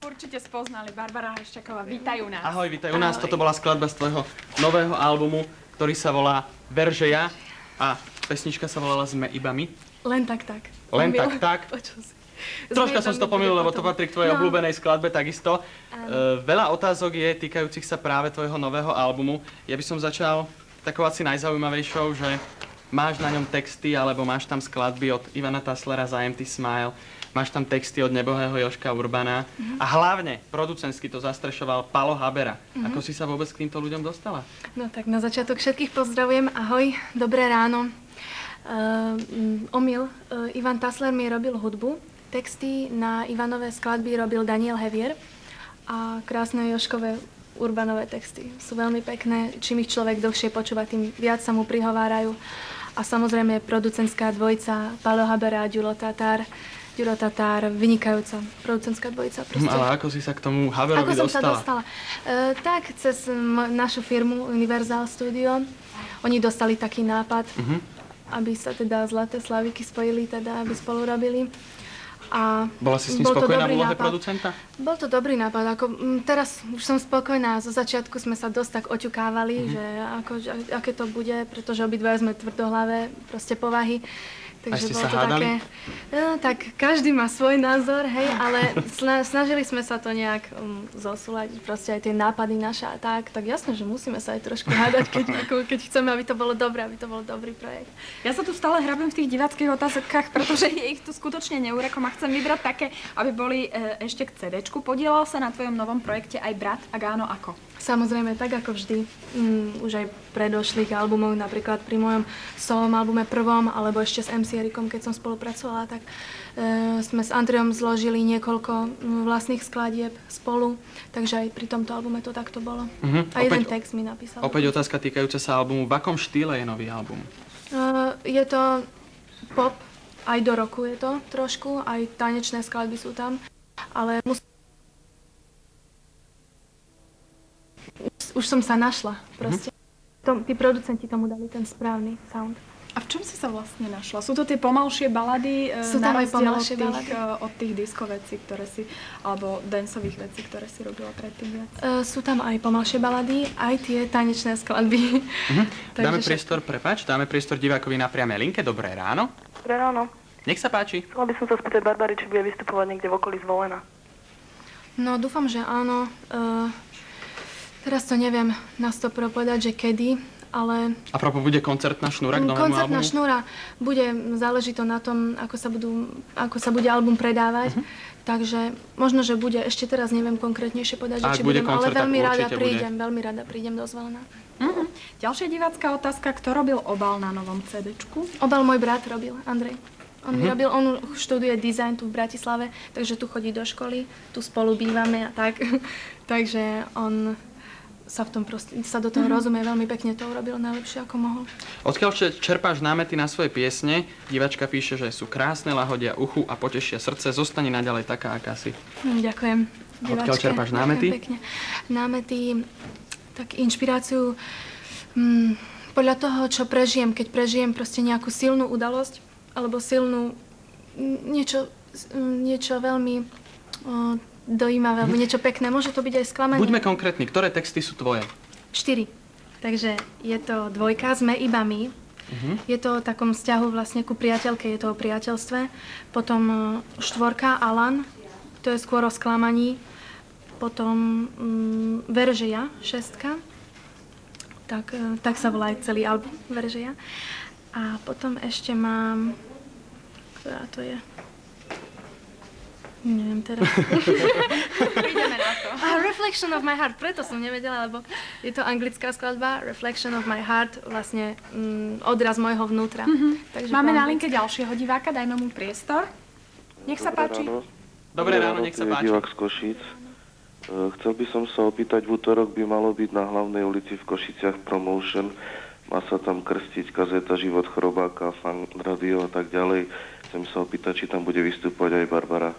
Určite spoznali. Barbara Haščáková, vítaj u nás. Ahoj, vítaj u nás. Toto bola skladba z tvojho nového albumu, ktorý sa volá Veržeja a pesnička sa volala Sme iba my. Len tak, tak. Len tak, tak. Počul si. Troška som si to pomýlil, lebo to patrí k tvojej obľúbenej skladbe takisto. Veľa otázok je týkajúcich sa práve tvojho nového albumu. Ja by som začal takou asi najzaujímavejšou, že máš na ňom texty, alebo máš tam skladby od Ivana Tasslera za Empty Smile, máš tam texty od nebohého Jožka Urbana a hlavne producentsky to zastrešoval Palo Habera. Ako si sa vôbec k týmto ľuďom dostala? No tak na začiatok všetkých pozdravujem. Ahoj, dobré ráno. Ivan Tassler mi robil hudbu. Texty na Ivanové skladby robil Daniel Hevier a krásne Jožkové Urbanové texty. Sú veľmi pekné. Čím ich človek dlhšie počúva, tým viac sa mu prihovárajú. A samozrejme producentská dvojica Palo Habera a Ďuro Tatár, vynikajúca producentská dvojica. Ale ako si sa k tomu Haberovi dostala? Ako som sa dostala? Tak, cez našu firmu Universal Studio. Oni dostali taký nápad, aby sa teda Zlaté Slaviky spojili, teda aby spolu robili. A bola si s tým spokojná v úlohe producenta? Bol to dobrý nápad. Teraz už som spokojná. Zo začiatku sme sa dosť tak oťukávali, že aké to bude, pretože obidva sme tvrdohlavé proste povahy. Takže bolo to také, tak každý má svoj názor, hej, ale snažili sme sa to nejak zosúľadiť, proste aj tie nápady naše a tak jasné, že musíme sa aj trošku hádať, keď chceme, aby to bolo dobré, aby to bol dobrý projekt. Ja sa tu stále hrabem v tých diváckych otázkach, pretože je ich tu skutočne neurekom a chcem vybrať také, aby boli ešte k CD-čku. Podielal sa na tvojom novom projekte aj brat? Ak áno, ako? Samozrejme, tak ako vždy. Už aj predošlých albumov, napríklad pri mojom solom albume prvom, alebo ešte s MC Erikom, keď som spolupracovala, tak sme s Andrejom zložili niekoľko vlastných skladieb spolu, takže aj pri tomto albume to takto bolo. A jeden text mi napísal. Opäť otázka týkajúca sa albumu. V akom štýle je nový album? Je to pop, aj do roku je to trošku, aj tanečné skladby sú tam, ale už som sa našla proste. Tí producenti tomu dali ten správny sound. A v čom si sa vlastne našla? Sú to tie pomalšie balady? Sú tam aj pomalšie balady. Od tých disco vecí, ktoré si, alebo danceových vecí, ktoré si robila predtým viac? Sú tam aj pomalšie balady, aj tie tanečné skladby. Dáme priestor, dáme priestor divákovi na priamej linke. Dobré ráno. Dobré ráno. Nech sa páči. Chcela by som sa spýtať Barbary, či bude vystupovať niekde v okolí Zvolena. No, dúfam, že áno. Teraz to neviem na 100% povedať, že kedy, ale... A propos, bude koncertná šnúra k novému albumu? Koncertná šnúra bude, záleží to na tom, ako sa bude album predávať. Takže možno, že bude, ešte teraz neviem konkrétnejšie povedať, že či budem, ale veľmi rada prídem do Zvolena. Ďalšia divácka otázka, kto robil obal na novom CD-čku? Obal môj brat robil, Andrej. On študuje dizajn tu v Bratislave, takže tu chodí do školy, tu spolu bývame a tak. Takže on sa do toho rozumie, veľmi pekne to urobil najlepšie, ako mohol. Odkiaľ čerpáš námety na svoje piesne? Divačka píše, že sú krásne, lahodia uchu a potešia srdce. Zostani naďalej taká, aká si. Ďakujem. Divačke, odkiaľ čerpáš námety? Pekne. Námety, tak inšpiráciu podľa toho, čo prežijem. Keď prežijem proste nejakú silnú udalosť, alebo silnú niečo veľmi dojímavé, alebo niečo pekné. Môže to byť aj sklamanie. Buďme konkrétni. Ktoré texty sú tvoje? 4. Takže je to dvojka, Sme iba my. Je to o takom vzťahu vlastne ku priateľke, je to o priateľstve. Potom 4, Alan, to je skôr o sklamaní. Potom Veržeja, 6. Tak sa volá aj celý album, Veržeja. A potom ešte mám... Ktorá to je? Neviem teraz. Prídeme na to. Reflection of my heart. Preto som nevedela, lebo je to anglická skladba. Reflection of my heart, vlastne odraz môjho vnútra. Takže máme na linke ďalšieho diváka, dajme mu priestor. Nech sa páči. Dobré ráno, nech sa páči. Divák z Košíc. Chcel by som sa opýtať, v útorok by malo byť na hlavnej ulici v Košiciach promotion. Má sa tam krstiť kazeta Život Chrobáka, Fan Radio a tak ďalej. Chcem sa opýtať, či tam bude vystupovať aj Barbara.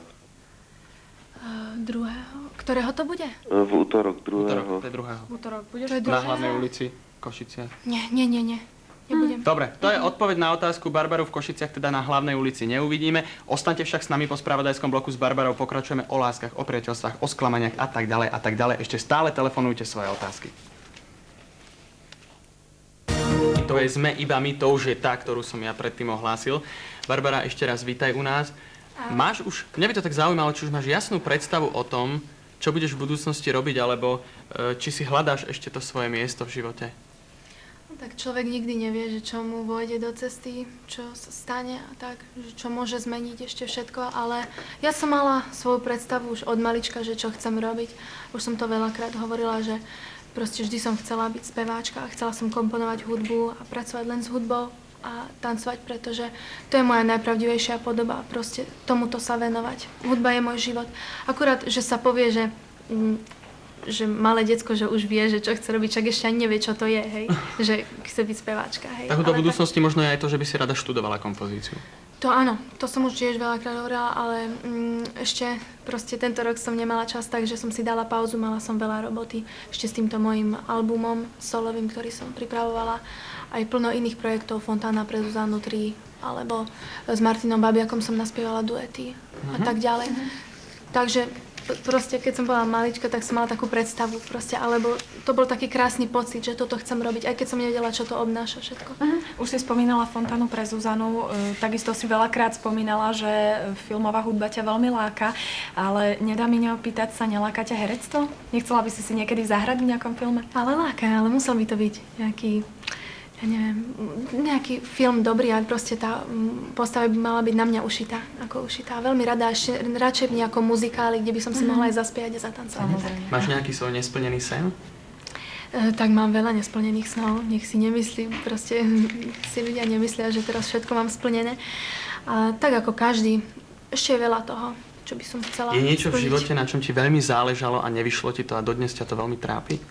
Druhého? Ktorého to bude? V útorok, druhého. To je druhého. V útorok budeš na hlavnej ulici Košice. Nie. Nebudem. Dobre, to je odpoveď na otázku. Barbaru v Košiciach teda na hlavnej ulici neuvidíme. Ostaňte však s nami po spravodajskom bloku s Barbarou. Pokračujeme o láskach, o priateľstvách, o sklamaniach a tak ďalej a tak ďalej. Ešte stále telefonujte svoje otázky. To je Sme iba my, to už je tá, ktorú som ja predtým ohlásil. Barbara, ešte raz vítaj u nás. Máš už, mňa by to tak zaujímalo, či už máš jasnú predstavu o tom, čo budeš v budúcnosti robiť, alebo či si hľadáš ešte to svoje miesto v živote? No, tak človek nikdy nevie, že čo mu vôjde do cesty, čo sa stane a tak, že čo môže zmeniť ešte všetko, ale ja som mala svoju predstavu už od malička, že čo chcem robiť. Už som to veľakrát hovorila, že proste vždy som chcela byť speváčka a chcela som komponovať hudbu a pracovať len s hudbou a tancovať, pretože to je moja najpravdivejšia podoba a proste tomuto sa venovať. Hudba je môj život. Akurát, že sa povie, že malé decko, že už vie, že čo chce robiť, čak ešte ani nevie, čo to je, hej. Že chce byť speváčka, hej. Tak do budúcnosti možno je aj to, že by si rada študovala kompozíciu. To áno, to som už tiež veľakrát hovorila, ale ešte proste tento rok som nemala čas, takže som si dala pauzu, mala som veľa roboty ešte s týmto mojím albumom solovým, ktorý som pripravovala. Aj plno iných projektov, Fontána pre Zuzanu 3, alebo s Martinom Babiakom som naspievala duety a tak ďalej. Takže proste, keď som bola malička, tak som mala takú predstavu proste, alebo to bol taký krásny pocit, že toto chcem robiť, aj keď som nevedela, čo to obnáša všetko. Už si spomínala Fontánu pre Zuzanu, takisto si veľakrát spomínala, že filmová hudba ťa veľmi láka, ale nedá mi neopýtať sa, neláka ťa herectvo? Nechcela by si si niekedy zahrať v nejakom filme? Ale láka, ale musel by to byť nejaký, ja neviem, nejaký film dobrý a proste tá postava by mala byť na mňa ušitá, ako ušitá. Veľmi rada, ešte radšej v nejakom muzikáli, kde by som si mohla aj zaspievať a zatancovať. Máš nejaký svoj nesplnený sen? Tak mám veľa nesplnených snov, nech si nemyslím, proste si ľudia nemyslia, že teraz všetko mám splnené. A tak ako každý, ešte je veľa toho, čo by som chcela Je niečo splniť. v živote, na čom ti veľmi záležalo a nevyšlo ti to a dodnes ťa to veľmi trápi?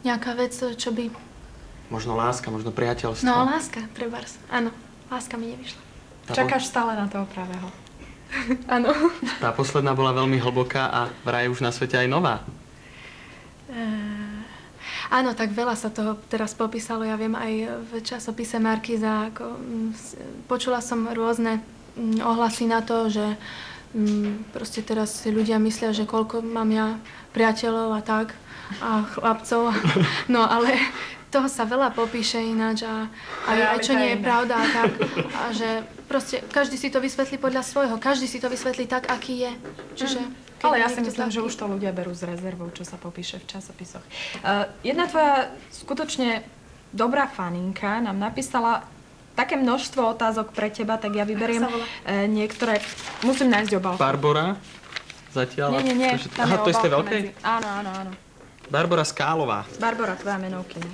Nejaká vec, čo by... Možno láska, možno priateľstvo. No, láska, trebárs. Áno, láska mi nevyšla. Čakáš stále na toho pravého. Áno. Tá posledná bola veľmi hlboká a vraj už na svete aj nová. Áno, tak veľa sa toho teraz popísalo. Ja viem aj v časopise Markíza. Počula som rôzne ohlasy na to, že proste teraz si ľudia myslia, že koľko mám ja priateľov a tak. A chlapcov. No ale toho sa veľa popíše ináč a aj čo nie je pravda a tak. A že proste každý si to vysvetlí podľa svojho. Každý si to vysvetlí tak, aký je. Čiže, ale ja si myslím, že už to ľudia berú s rezervou, čo sa popíše v časopisoch. Jedna tvoja skutočne dobrá faninka nám napísala také množstvo otázok pre teba, tak ja vyberiem niektoré. Musím nájsť obálku. Barbora? Zatiaľ? Nie. Tam Aha, to isté veľké? Áno. Barbora Skálová. Barbora, tvoja menovkyňa.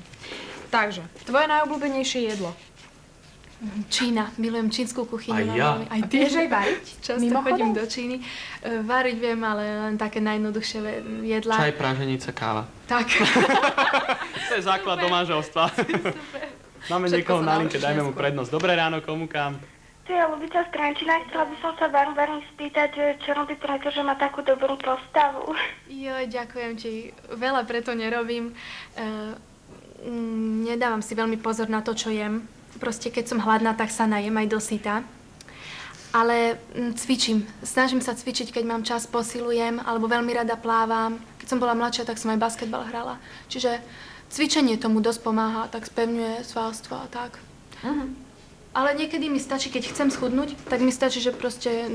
Takže, tvoje najobľúbenejšie jedlo? Čína. Milujem čínsku kuchyňu. Aj ja. Aj ty? Vieš aj variť? Často chodím do Číny. Variť viem, ale len také najjednoduchšie jedlá. Čaj, praženica, káva. Tak. To je základ do manželstva. Máme niekoho na linke, dajme mu prednosť. Dobré ráno, komu kam? Tu je Ľubica z Trenčína. Chcela by som sa Barbaru spýtať, čo robí preto, že má takú dobrú postavu. Joj, ďakujem ti. Veľa preto nerobím. Nedávam si veľmi pozor na to, čo jem. Proste keď som hladná, tak sa najem aj dosyta. Ale cvičím. Snažím sa cvičiť, keď mám čas, posilujem, alebo veľmi rada plávam. Keď som bola mladšia, tak som aj basketbal hrala. Čiže cvičenie tomu dosť pomáha, tak spevňuje svalstvo a tak. Ale niekedy mi stačí, keď chcem schudnúť, tak mi stačí, že proste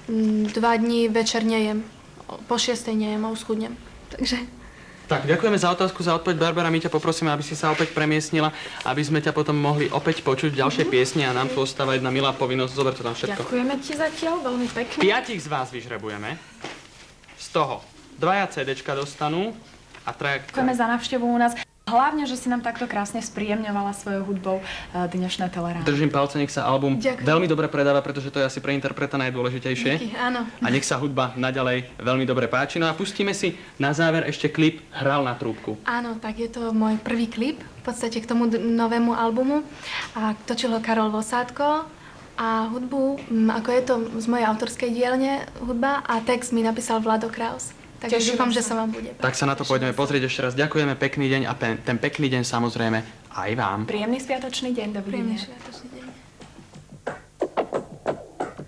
2 dní večer nejem. Po 6:00 nejem a uschudnem. Takže... Tak, ďakujeme za otázku, za odpoveď. Barbara, my ťa poprosíme, aby si sa opäť premiestnila, aby sme ťa potom mohli opäť počuť v ďalšej piesni a nám tu ostáva jedna milá povinnosť. Zober to tam všetko. Ďakujeme ti zatiaľ, veľmi pekne. 5 z vás vyžrebujeme. Z toho 2 CDčka dostanú a 3... Ďakujeme za návštevu u nás. Hlavne, že si nám takto krásne spríjemňovala svojou hudbou dnešné telerádio. Držím palce, nech sa album Ďakujem. veľmi dobre predáva, pretože to je asi pre interpreta najdôležitejšie. Díky, áno. A nech sa hudba naďalej veľmi dobre páči. No a pustíme si na záver ešte klip Hral na trúbku. Áno, tak je to môj prvý klip, v podstate k tomu novému albumu. A točil ho Karol Vosátko. A hudbu, ako je to z mojej autorskej dielne hudba, a text mi napísal Vlado Kraus. Takže Tešíme dúfam, že sa. sa vám bude. Tak sa na to pôjdeme pozrieť ešte raz. Ďakujeme, pekný deň a ten pekný deň samozrejme aj vám. Príjemný spiatočný deň, dovidenia. Príjemný sviatok.